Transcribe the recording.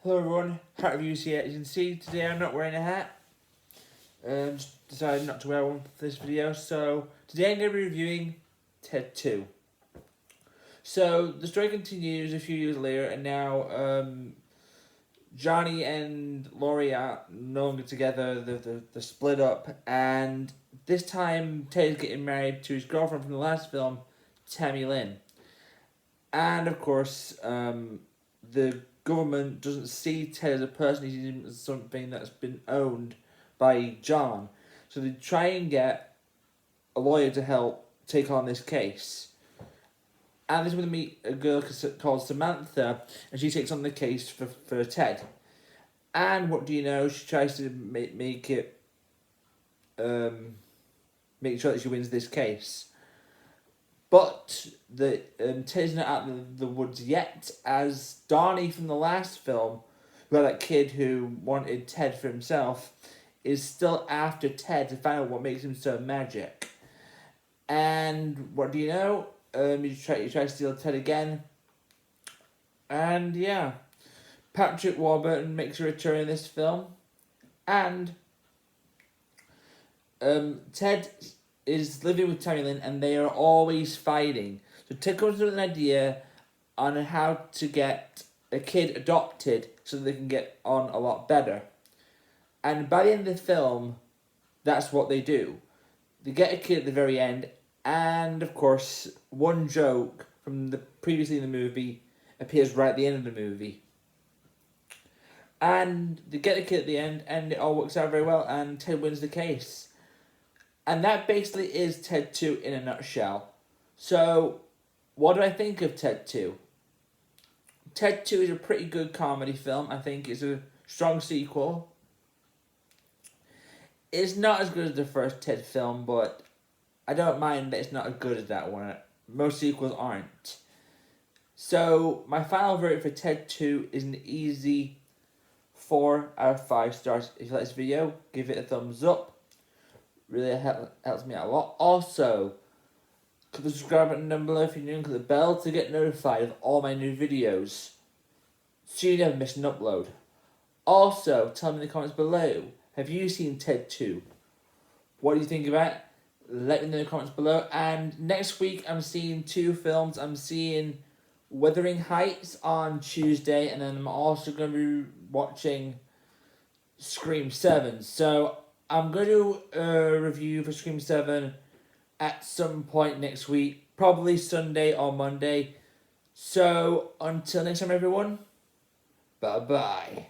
Hello everyone, Hat Reviews here. As you can see, today I'm not wearing a hat. Just decided not to wear one for this video. So today I'm going to be reviewing Ted 2. So the story continues a few years later, and now Johnny and Laurie are no longer together. They're split up, and this time Ted's getting married to his girlfriend from the last film, Tammy Lynn. And of course, the government doesn't see Ted as a person, he sees him as something that's been owned by John. So they try and get a lawyer to help take on this case. And this is when they meet a girl called Samantha, and she takes on the case for Ted. And what do you know? She tries to make sure that she wins this case. But Ted's not out of the woods yet, as Donnie from the last film, who had that kid who wanted Ted for himself, is still after Ted to find out what makes him so magic. And what do you know? You try to steal Ted again. And yeah, Patrick Warburton makes a return in this film. And Ted is living with Tammy Lynn, and they are always fighting. So Ted comes up with an idea on how to get a kid adopted so that they can get on a lot better. And by the end of the film, that's what they do. They get a kid at the very end, and of course, one joke from the previously in the movie appears right at the end of the movie. And they get the kid at the end, and it all works out very well, and Ted wins the case. And that basically is Ted 2 in a nutshell. So, what do I think of Ted 2? Ted 2 is a pretty good comedy film. I think it's a strong sequel. It's not as good as the first Ted film, but I don't mind that it's not as good as that one. Most sequels aren't. So, my final verdict for Ted 2 is an easy 4 out of 5 stars. If you like this video, give it a thumbs up. Really helps me out a lot. Also, click the subscribe button down below if you're new, and click the bell to get notified of all my new videos, so you never miss an upload. Also, tell me in the comments below, have you seen Ted 2? What do you think about it? Let me know in the comments below. And next week I'm seeing 2 films. I'm seeing Wuthering Heights on Tuesday, and then I'm also going to be watching Scream 7. So I'm going to review for Scream 7 at some point next week, probably Sunday or Monday. So, until next time everyone, bye-bye.